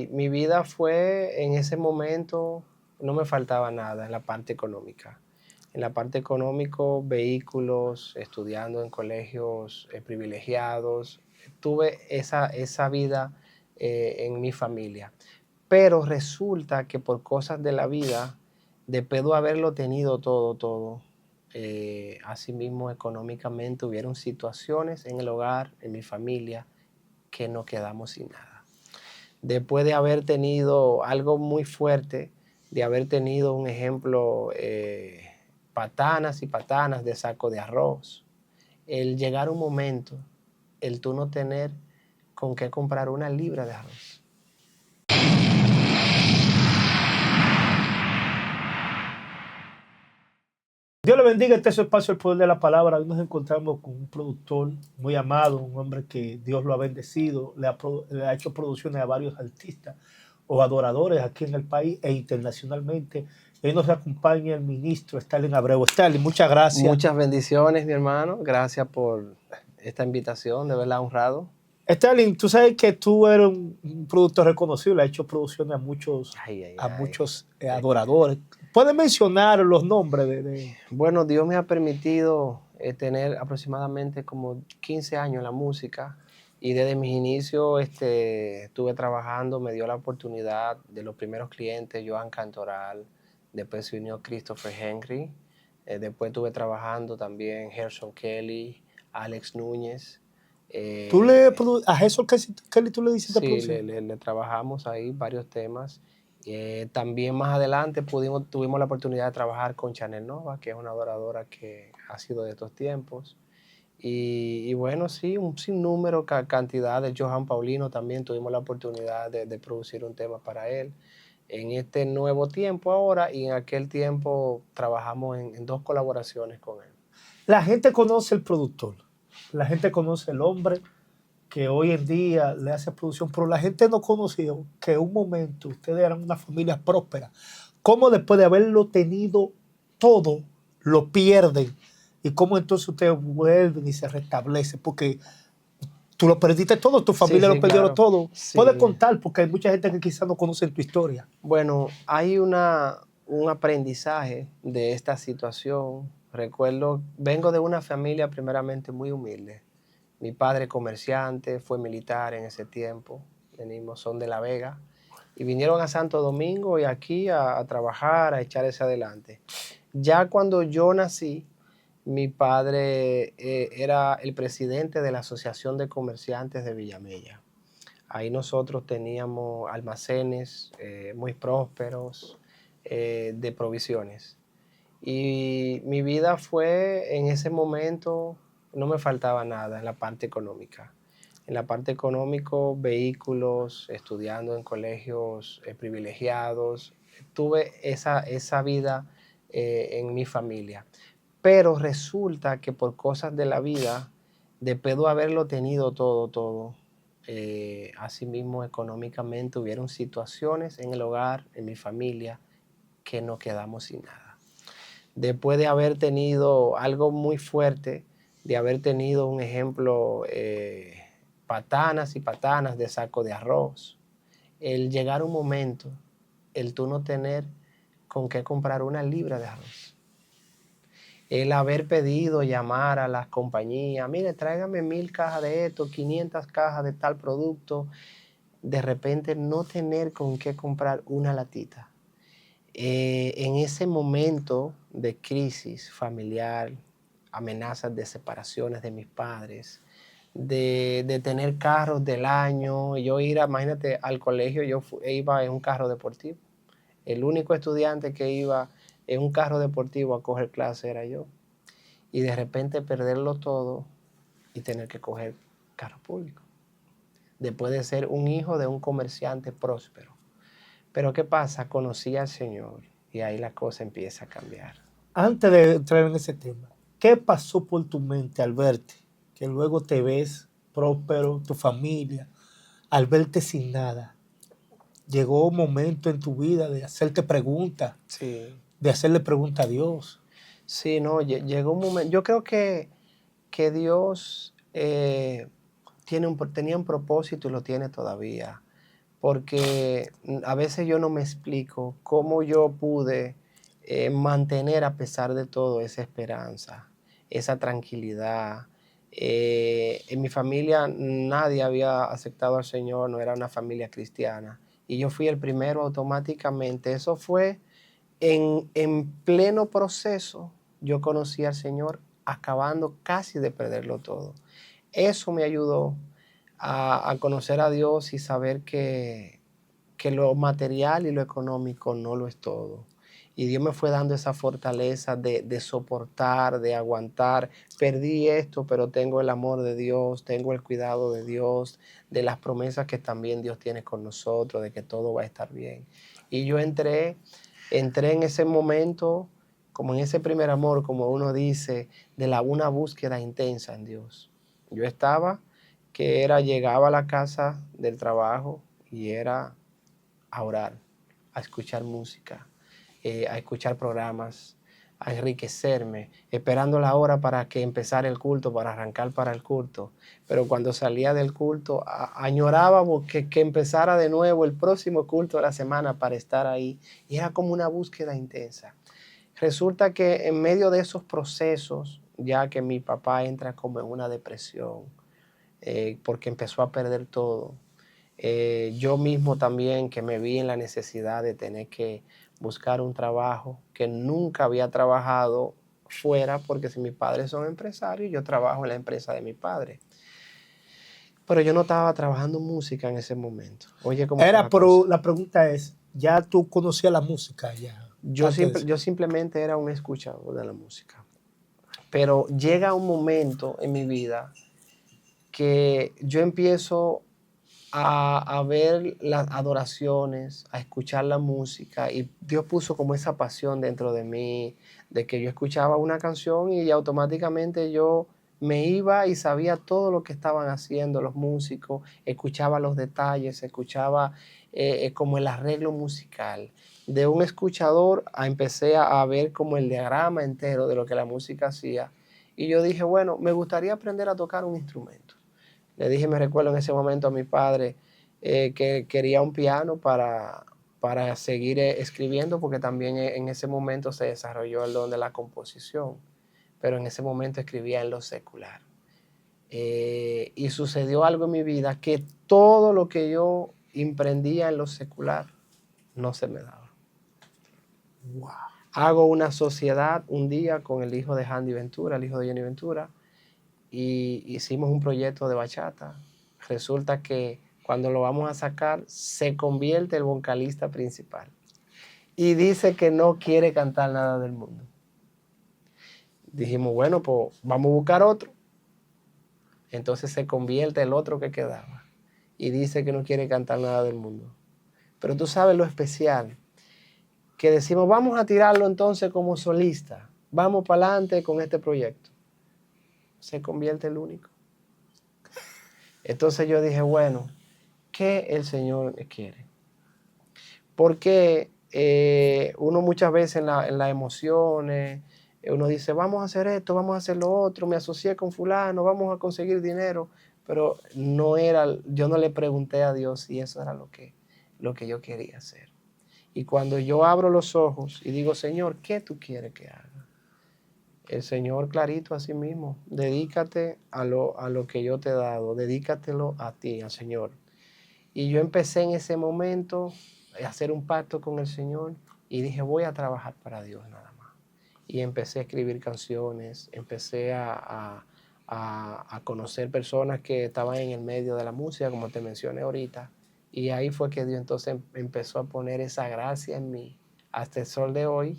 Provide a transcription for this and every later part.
mi vida fue en ese momento, no me faltaba nada en la parte económica. En la parte económico, vehículos, estudiando en colegios privilegiados. Tuve esa vida en mi familia. Pero resulta que por cosas de la vida, después de haberlo tenido todo, asimismo económicamente hubieron situaciones en el hogar, en mi familia, que nos quedamos sin nada. Después de haber tenido algo muy fuerte, de haber tenido un ejemplo, patanas y patanas de saco de arroz, el llegar un momento, el tú no tener con qué comprar una libra de arroz. Dios le bendiga, este es su espacio, el poder de la palabra. Hoy nos encontramos con un productor muy amado, un hombre que Dios lo ha bendecido, le ha hecho producciones a varios artistas o adoradores aquí en el país e internacionalmente. Hoy nos acompaña el ministro Stalin Abreu. Stalin, muchas gracias. Muchas bendiciones, mi hermano. Gracias por esta invitación, de verdad honrado. Stalin, tú sabes que tú eres un productor reconocido, le ha hecho producciones a muchos adoradores. ¿Puedes mencionar los nombres? Bueno, Dios me ha permitido tener aproximadamente como 15 años en la música y desde mis inicios estuve trabajando, me dio la oportunidad de los primeros clientes, Joan Cantoral, después se unió Christopher Henry, después estuve trabajando también Gerson Kelly, Alex Núñez. A Gerson Kelly tú le dices de Sí, producción. le trabajamos ahí varios temas. También más adelante tuvimos la oportunidad de trabajar con Chanel Nova, que es una adoradora que ha sido de estos tiempos. Y bueno, sí, un sinnúmero, cantidad de Johan Paulino también tuvimos la oportunidad de producir un tema para él. En este nuevo tiempo ahora y en aquel tiempo trabajamos en dos colaboraciones con él. La gente conoce el productor, la gente conoce el hombre que hoy en día le hace producción, pero la gente no conocía que en un momento ustedes eran una familia próspera. ¿Cómo después de haberlo tenido todo, lo pierden? ¿Y cómo entonces ustedes vuelven y se restablecen? Porque tú lo perdiste todo, tu familia Sí, lo perdió claro. todo. Sí. Puedes contar, porque hay mucha gente que quizás no conoce tu historia. Bueno, hay un aprendizaje de esta situación. Recuerdo, vengo de una familia primeramente muy humilde. Mi padre comerciante, fue militar en ese tiempo. Son de La Vega. Y vinieron a Santo Domingo y aquí a trabajar, a echarse adelante. Ya cuando yo nací, mi padre era el presidente de la Asociación de Comerciantes de Villamella. Ahí nosotros teníamos almacenes muy prósperos de provisiones. Y mi vida fue en ese momento, no me faltaba nada en la parte económica. En la parte económico, vehículos, estudiando en colegios privilegiados. Tuve esa vida en mi familia. Pero resulta que por cosas de la vida, después de haberlo tenido todo, asimismo económicamente hubieron situaciones en el hogar, en mi familia, que nos quedamos sin nada. Después de haber tenido algo muy fuerte, de haber tenido un ejemplo, patanas y patanas de saco de arroz, el llegar un momento, el tú no tener con qué comprar una libra de arroz. El haber pedido, llamar a las compañías, mire, tráigame 1000 cajas de esto, 500 cajas de tal producto, de repente no tener con qué comprar una latita. En ese momento de crisis familiar, amenazas de separaciones de mis padres, de tener carros del año, yo imagínate, al colegio iba en un carro deportivo. El único estudiante que iba en un carro deportivo a coger clase era yo. Y de repente perderlo todo y tener que coger carro público. Después de ser un hijo de un comerciante próspero. Pero ¿qué pasa? Conocí al Señor y ahí la cosa empieza a cambiar. Antes de entrar en ese tema, ¿qué pasó por tu mente al verte? Que luego te ves próspero, tu familia, al verte sin nada. Llegó un momento en tu vida de hacerte preguntas, Sí. de hacerle preguntas a Dios. Sí, no, llegó un momento. Yo creo que Dios tenía un propósito y lo tiene todavía porque a veces yo no me explico cómo yo pude mantener a pesar de todo esa esperanza, esa tranquilidad. En mi familia nadie había aceptado al Señor, no era una familia cristiana, y yo fui el primero automáticamente. Eso fue en pleno proceso. Yo conocí al Señor acabando casi de perderlo todo. Eso me ayudó a conocer a Dios y saber que lo material y lo económico no lo es todo. Y Dios me fue dando esa fortaleza de soportar, de aguantar. Perdí esto, pero tengo el amor de Dios, tengo el cuidado de Dios, de las promesas que también Dios tiene con nosotros, de que todo va a estar bien. Y yo entré en ese momento, como en ese primer amor, como uno dice, una búsqueda intensa en Dios. Yo estaba, llegaba a la casa del trabajo y era a orar, a escuchar música, a escuchar programas, a enriquecerme, esperando la hora para que empezara el culto, para arrancar para el culto. Pero cuando salía del culto, añoraba que empezara de nuevo el próximo culto de la semana para estar ahí. Y era como una búsqueda intensa. Resulta que en medio de esos procesos, ya que mi papá entra como en una depresión, porque empezó a perder todo, yo mismo también que me vi en la necesidad de tener que buscar un trabajo que nunca había trabajado fuera, porque si mis padres son empresarios, yo trabajo en la empresa de mi padre. Pero yo no estaba trabajando música en ese momento. Oye, ¿cómo fue la Pero cosa? la pregunta es, ¿ya tú conocías la música ya? Yo simplemente era un escuchador de la música. Pero llega un momento en mi vida que yo empiezo a ver las adoraciones, a escuchar la música, y Dios puso como esa pasión dentro de mí, de que yo escuchaba una canción y automáticamente yo me iba y sabía todo lo que estaban haciendo los músicos, escuchaba los detalles, escuchaba como el arreglo musical. De un escuchador empecé a ver como el diagrama entero de lo que la música hacía, y yo dije, bueno, me gustaría aprender a tocar un instrumento. Le dije, me recuerdo en ese momento a mi padre que quería un piano para seguir escribiendo, porque también en ese momento se desarrolló el don de la composición, pero en ese momento escribía en lo secular. Y sucedió algo en mi vida que todo lo que yo emprendía en lo secular no se me daba. Wow. Hago una sociedad un día con el hijo de Andy Ventura, el hijo de Johnny Ventura, y hicimos un proyecto de bachata. Resulta que cuando lo vamos a sacar, se convierte el vocalista principal y dice que no quiere cantar nada del mundo. Dijimos, bueno, pues vamos a buscar otro. Entonces se convierte el otro que quedaba y dice que no quiere cantar nada del mundo. Pero tú sabes lo especial, que decimos, vamos a tirarlo entonces como solista, vamos para adelante con este proyecto. Se convierte el único. Entonces yo dije, bueno, ¿qué el Señor quiere? Porque uno muchas veces en las emociones, uno dice, vamos a hacer esto, vamos a hacer lo otro, me asocié con fulano, vamos a conseguir dinero, pero yo no le pregunté a Dios si eso era lo que yo quería hacer. Y cuando yo abro los ojos y digo, Señor, ¿qué tú quieres que haga? El Señor clarito a sí mismo, dedícate a lo que yo te he dado, dedícatelo a ti, al Señor. Y yo empecé en ese momento a hacer un pacto con el Señor y dije, voy a trabajar para Dios nada más. Y empecé a escribir canciones, empecé a conocer personas que estaban en el medio de la música, como te mencioné ahorita. Y ahí fue que Dios entonces empezó a poner esa gracia en mí. Hasta el sol de hoy,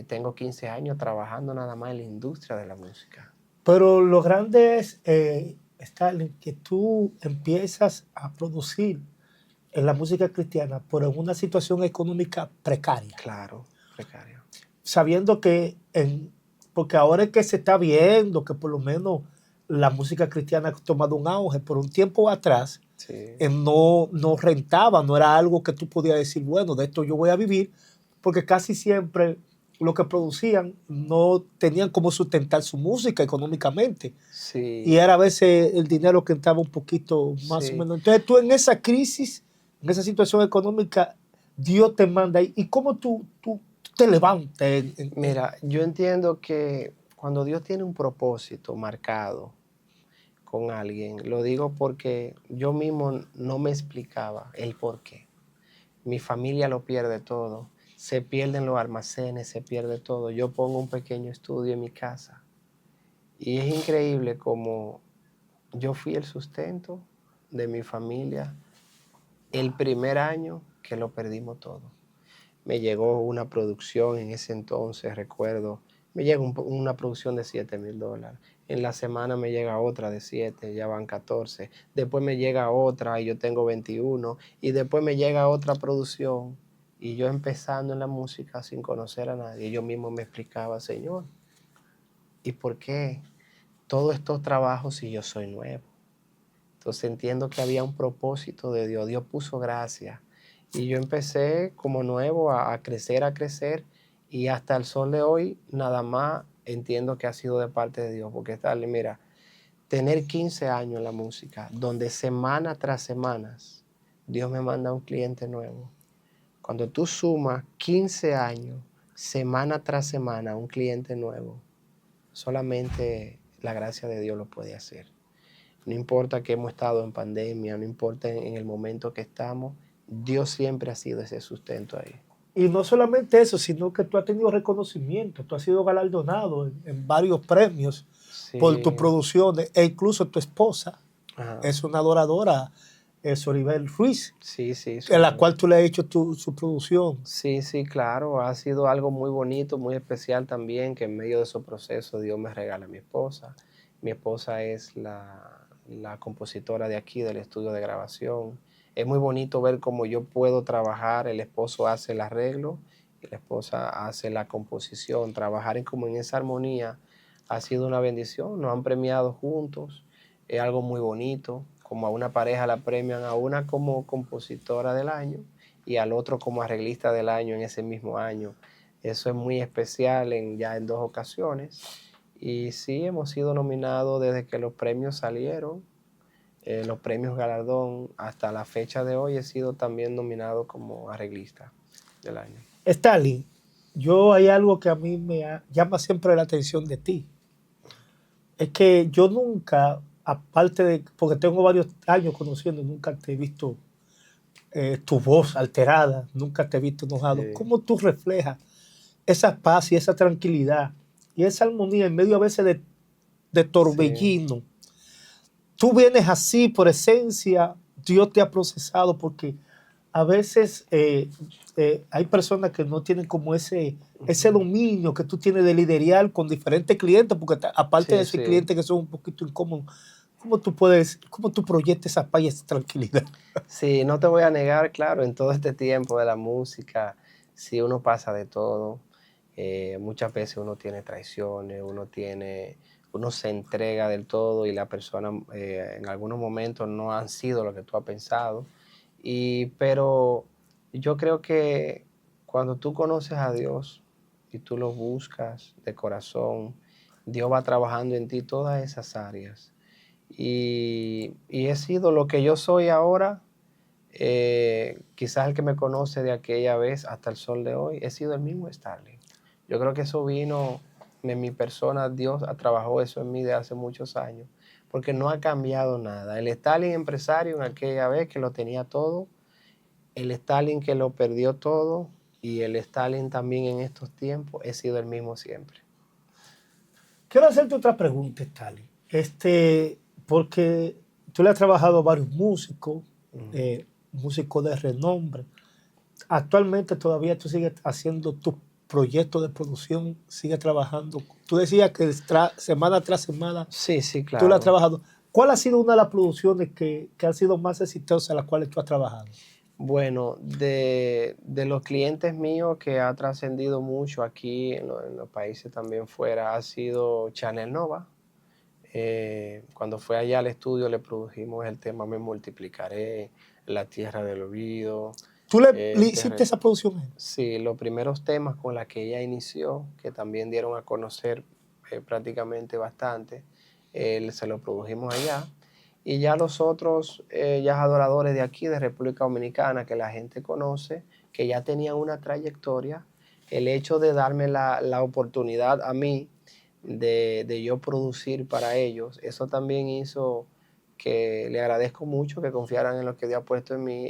tengo 15 años trabajando nada más en la industria de la música. Pero lo grande es, Stalin, que tú empiezas a producir en la música cristiana, pero en una situación económica precaria. Claro, precario. Sabiendo que, porque ahora es que se está viendo que por lo menos la música cristiana ha tomado un auge, por un tiempo atrás Sí. No rentaba, no era algo que tú podías decir, bueno, de esto yo voy a vivir, porque casi siempre lo que producían no tenían cómo sustentar su música económicamente. Sí. Y era a veces el dinero que entraba un poquito más o Sí. menos. Entonces tú en esa crisis en esa situación económica, Dios te manda ahí. ¿Y cómo tú te levantas? Mira, yo entiendo que cuando Dios tiene un propósito marcado con alguien, lo digo porque yo mismo no me explicaba el por qué. Mi familia lo pierde todo, se pierden los almacenes, se pierde todo. Yo pongo un pequeño estudio en mi casa y es increíble como yo fui el sustento de mi familia el primer año que lo perdimos todo. Me llegó una producción en ese entonces, recuerdo, me llega una producción de $7,000. En la semana me llega otra de 7, ya van 14. Después me llega otra y yo tengo 21. Y después me llega otra producción. Y yo empezando en la música sin conocer a nadie, yo mismo me explicaba, Señor, ¿y por qué todos estos trabajos si yo soy nuevo? Entonces entiendo que había un propósito de Dios. Dios puso gracia. Y yo empecé como nuevo a crecer. Y hasta el sol de hoy, nada más entiendo que ha sido de parte de Dios. Porque tal, mira, tener 15 años en la música, donde semana tras semana, Dios me manda un cliente nuevo. Cuando tú sumas 15 años, semana tras semana, un cliente nuevo, solamente la gracia de Dios lo puede hacer. No importa que hemos estado en pandemia, no importa en el momento que estamos, Dios siempre ha sido ese sustento ahí. Y no solamente eso, sino que tú has tenido reconocimiento, tú has sido galardonado en varios premios por tus Sí, producciones, e incluso tu esposa ajá. es una adoradora, Soribel Ruiz, Sí, sí, en la Soribel. cual tú le has hecho su producción. Sí, sí, claro, ha sido algo muy bonito, muy especial también, que en medio de su proceso Dios me regala a mi esposa. Mi esposa es la compositora de aquí, del estudio de grabación. Es muy bonito ver cómo yo puedo trabajar, el esposo hace el arreglo y la esposa hace la composición. Trabajar como en esa armonía ha sido una bendición, nos han premiado juntos, es algo muy bonito, como a una pareja la premian, a una como compositora del año y al otro como arreglista del año en ese mismo año. Eso es muy especial ya en 2 ocasiones. Y sí, hemos sido nominados desde que los premios salieron, los premios Galardón, hasta la fecha de hoy he sido también nominado como arreglista del año. Stalin, yo hay algo que a mí llama siempre la atención de ti. Es que yo nunca, aparte de, porque tengo varios años conociendo, nunca te he visto tu voz alterada, nunca te he visto enojado. Sí, ¿Cómo tú reflejas esa paz y esa tranquilidad y esa armonía en medio a veces de sí, torbellino? Tú vienes así por esencia, Dios te ha procesado porque a veces hay personas que no tienen como ese ujú, dominio que tú tienes de lidiar con diferentes clientes, porque aparte de sí, esos sí. clientes que son un poquito incómodos, cómo tú proyectas esa paz y esa tranquilidad? Sí, no te voy a negar, claro, en todo este tiempo de la música, sí uno pasa de todo. Muchas veces uno tiene traiciones, uno se entrega del todo y la persona en algunos momentos no han sido lo que tú has pensado. Pero yo creo que cuando tú conoces a Dios y tú lo buscas de corazón, Dios va trabajando en ti todas esas áreas. Y he sido lo que yo soy ahora, quizás el que me conoce de aquella vez hasta el sol de hoy, he sido el mismo Starling. Yo creo que eso vino en mi persona, Dios trabajado eso en mí de hace muchos años, porque no ha cambiado nada. El Starling empresario en aquella vez que lo tenía todo, el Starling que lo perdió todo y el Starling también en estos tiempos, he sido el mismo siempre. Quiero hacerte otra pregunta, Stalin. Porque tú le has trabajado a varios músicos, Ujú. músicos de renombre. Actualmente todavía tú sigues haciendo tus proyectos de producción, sigues trabajando. Tú decías que semana tras semana Sí, sí, tú la has claro. trabajado. ¿Cuál ha sido una de las producciones que han sido más exitosas en las cuales tú has trabajado? Bueno, de los clientes míos que ha trascendido mucho aquí en los países también fuera, ha sido Chanel Nova. Cuando fue allá al estudio le produjimos el tema Me Multiplicaré, La Tierra del Olvido, ¿Tú le el hiciste esa producción a él? Sí, los primeros temas con la que ella inició, que también dieron a conocer prácticamente bastante, se lo produjimos allá. Y ya los otros ya adoradores de aquí, de República Dominicana, que la gente conoce, que ya tenían una trayectoria, el hecho de darme la oportunidad a mí de yo producir para ellos, eso también hizo que le agradezco mucho que confiaran en lo que Dios ha puesto en mí,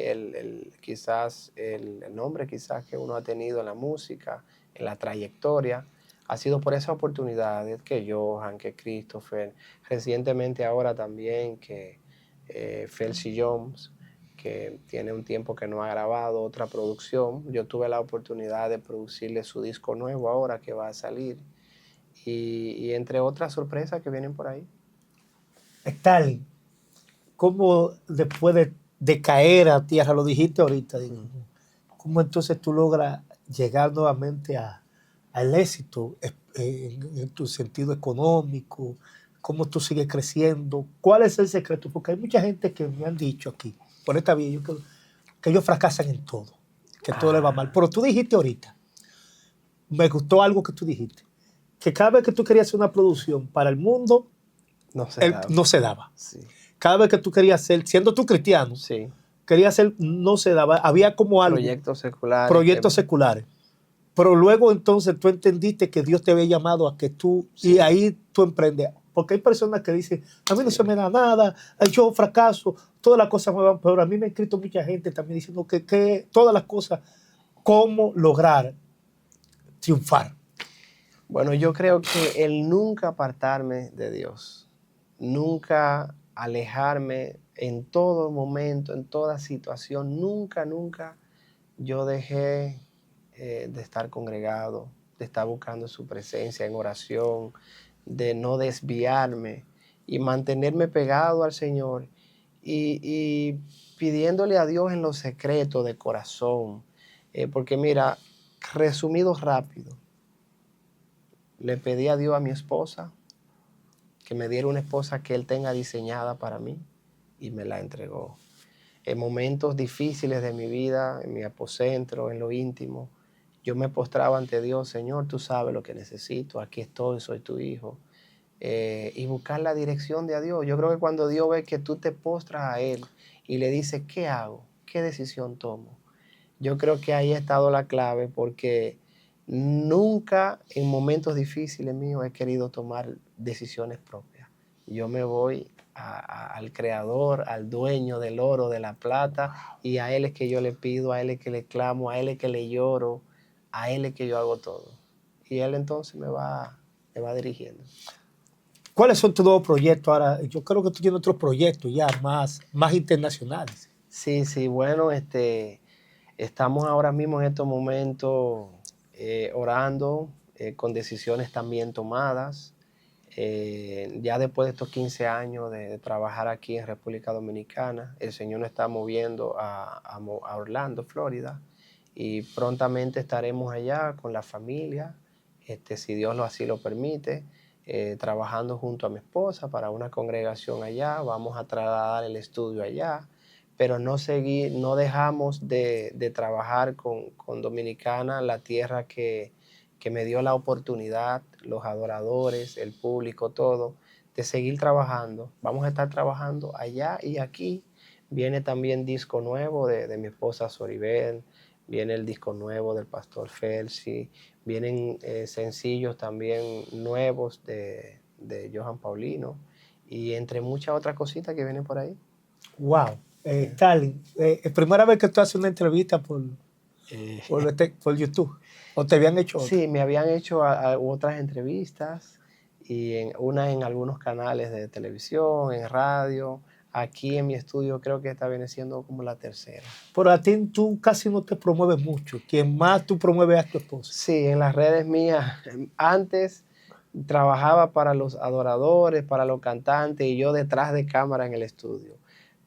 quizás el nombre quizás que uno ha tenido en la música, en la trayectoria. Ha sido por esa oportunidad que Johan, que Christopher, recientemente ahora también que Felcy Jones, que tiene un tiempo que no ha grabado otra producción. Yo tuve la oportunidad de producirle su disco nuevo ahora que va a salir. Y entre otras sorpresas que vienen por ahí. Stalin, ¿cómo después de caer a tierra, lo dijiste ahorita, cómo entonces tú logras llegar nuevamente al éxito en tu sentido económico? ¿Cómo tú sigues creciendo? ¿Cuál es el secreto? Porque hay mucha gente que me han dicho aquí, por esta vía, que ellos fracasan en todo, que todo les va mal. Pero tú dijiste ahorita, me gustó algo que tú dijiste, que cada vez que tú querías hacer una producción para el mundo, no se daba. Sí. Cada vez que tú querías hacer, siendo tú cristiano, Sí. querías hacer, no se daba. Había como algo. Proyectos seculares. Pero luego entonces tú entendiste que Dios te había llamado a que tú, sí. Y ahí tú emprendes. Porque hay personas que dicen, a mí no se me da nada, yo fracaso, todas las cosas me van peor. A mí me ha escrito mucha gente también diciendo que todas las cosas, cómo lograr triunfar. Bueno, yo creo que el nunca apartarme de Dios, nunca alejarme en todo momento, en toda situación, nunca yo dejé de estar congregado, de estar buscando su presencia en oración, de no desviarme y mantenerme pegado al Señor y pidiéndole a Dios en lo secreto de corazón. Porque mira, resumido rápido, le pedí a Dios a mi esposa que me diera una esposa que Él tenga diseñada para mí y me la entregó. En momentos difíciles de mi vida, en mi aposento, en lo íntimo, yo me postraba ante Dios, Señor, tú sabes lo que necesito, aquí estoy, soy tu hijo. Y buscar la dirección de Dios. Yo creo que cuando Dios ve que tú te postras a Él y le dices, ¿qué hago? ¿Qué decisión tomo? Yo creo que ahí ha estado la clave porque nunca en momentos difíciles míos he querido tomar decisiones propias. Yo me voy al creador, al dueño del oro, de la plata, y a Él es que yo le pido, a Él es que le clamo, a Él es que le lloro, a Él es que yo hago todo. Y Él entonces me va dirigiendo. ¿Cuáles son tus nuevos proyectos ahora? Yo creo que tú tienes otros proyectos ya más internacionales. Sí, bueno, estamos ahora mismo en estos momentos orando con decisiones también tomadas. Ya después de estos 15 años de trabajar aquí en República Dominicana, el Señor nos está moviendo a Orlando, Florida, y prontamente estaremos allá con la familia, si Dios así lo permite, trabajando junto a mi esposa para una congregación allá. Vamos a trasladar el estudio allá, pero no dejamos de trabajar con Dominicana, la tierra que me dio la oportunidad, los adoradores, el público, todo, de seguir trabajando. Vamos a estar trabajando allá y aquí. Viene también disco nuevo de mi esposa Soribel, viene el disco nuevo del pastor Felcy, vienen sencillos también nuevos de Johan Paulino y entre muchas otras cositas que vienen por ahí. Wow. Stalin, ¿es primera vez que tú haces una entrevista por YouTube? ¿O te habían hecho otra? Sí, me habían hecho otras entrevistas y una en algunos canales de televisión, en radio. Aquí en mi estudio creo que esta viene siendo como la tercera. Pero a ti tú casi no te promueves mucho. ¿Quién más tú promueves a tu esposa? Sí, en las redes mías. Antes trabajaba para los adoradores, para los cantantes y yo detrás de cámara en el estudio.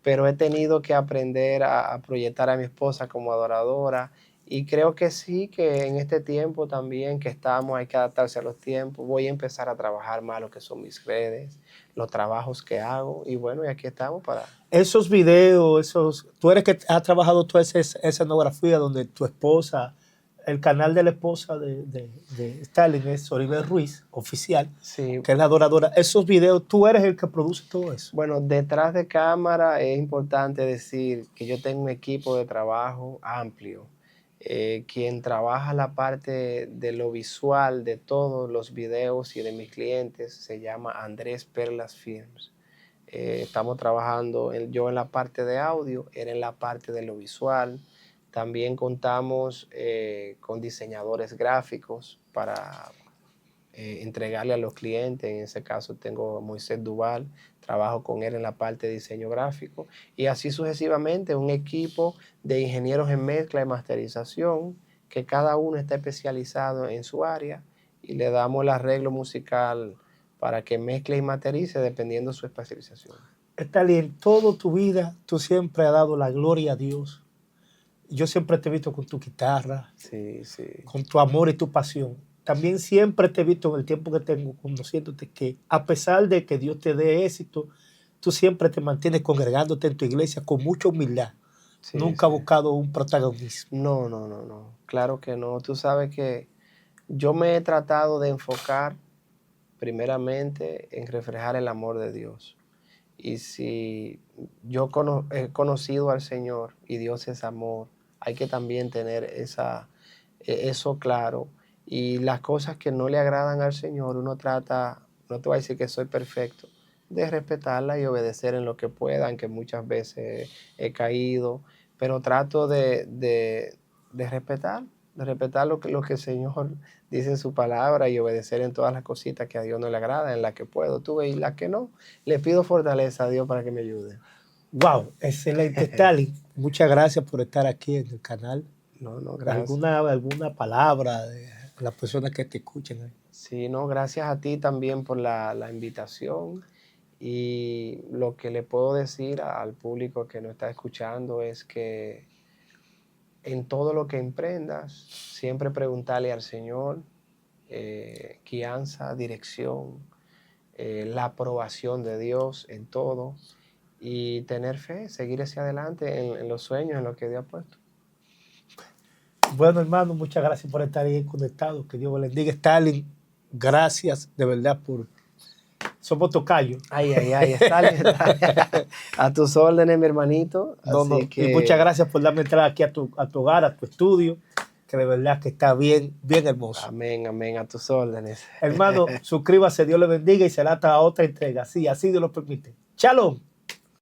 Pero he tenido que aprender a proyectar a mi esposa como adoradora. Y creo que sí, que en este tiempo también que estamos, hay que adaptarse a los tiempos. Voy a empezar a trabajar más lo que son mis redes, los trabajos que hago. Y bueno, y aquí estamos para... Esos videos, tú eres que has trabajado toda esa escenografía donde tu esposa El canal de la esposa de Stalin es Oribel Ruiz, oficial, Sí, que es la adoradora. Esos videos, tú eres el que produce todo eso. bueno, detrás de cámara es importante decir que yo tengo un equipo de trabajo amplio. Quien trabaja la parte de lo visual de todos los videos y de mis clientes se llama Andrés Perlas Films. Estamos trabajando yo en la parte de audio, él en la parte de lo visual. También contamos con diseñadores gráficos para entregarle a los clientes. En ese caso tengo a Moisés Duval, trabajo con él en la parte de diseño gráfico y así sucesivamente un equipo de ingenieros en mezcla y masterización que cada uno está especializado en su área y le damos el arreglo musical para que mezcle y masterice dependiendo de su especialización. Stalin, en toda tu vida, tú siempre has dado la gloria a Dios. Yo siempre te he visto con tu guitarra, Sí, sí. con tu amor y tu pasión. También siempre te he visto en el tiempo que tengo conociéndote que a pesar de que Dios te dé éxito, tú siempre te mantienes congregándote en tu iglesia con mucha humildad. Sí, Nunca has sí. buscado un protagonismo. No, no, no, no. Claro que no. Tú sabes que yo me he tratado de enfocar primeramente en reflejar el amor de Dios. Y si yo he conocido al Señor y Dios es amor, hay que también tener eso claro. Y las cosas que no le agradan al Señor, uno trata, no te voy a decir que soy perfecto, de respetarla y obedecer en lo que pueda, aunque muchas veces he caído, pero trato de respetar lo que el Señor dice en su palabra y obedecer en todas las cositas que a Dios no le agrada, en las que puedo, tú ves, y las que no. Le pido fortaleza a Dios para que me ayude. Wow, excelente, Stalin. Muchas gracias por estar aquí en el canal. No, no, gracias. ¿Alguna palabra de las personas que te escuchen? Sí, no, gracias a ti también por la invitación. Y lo que le puedo decir al público que nos está escuchando es que en todo lo que emprendas, siempre preguntarle al Señor guianza, dirección, la aprobación de Dios en todo y tener fe, seguir hacia adelante en los sueños, en lo que Dios ha puesto. Bueno, hermano, muchas gracias por estar ahí conectado. Que Dios me bendiga. Stalin, gracias de verdad por... Somos tocayos. Ay, ay, ay, está a tus órdenes, mi hermanito. No, Así no. Y muchas que, gracias por darme entrada aquí a tu hogar, a tu estudio, que de verdad que está bien, bien hermoso. amén, amén, a tus órdenes. Hermano, suscríbase, Dios le bendiga y será hasta otra entrega. Sí, así Dios lo permite. Shalom.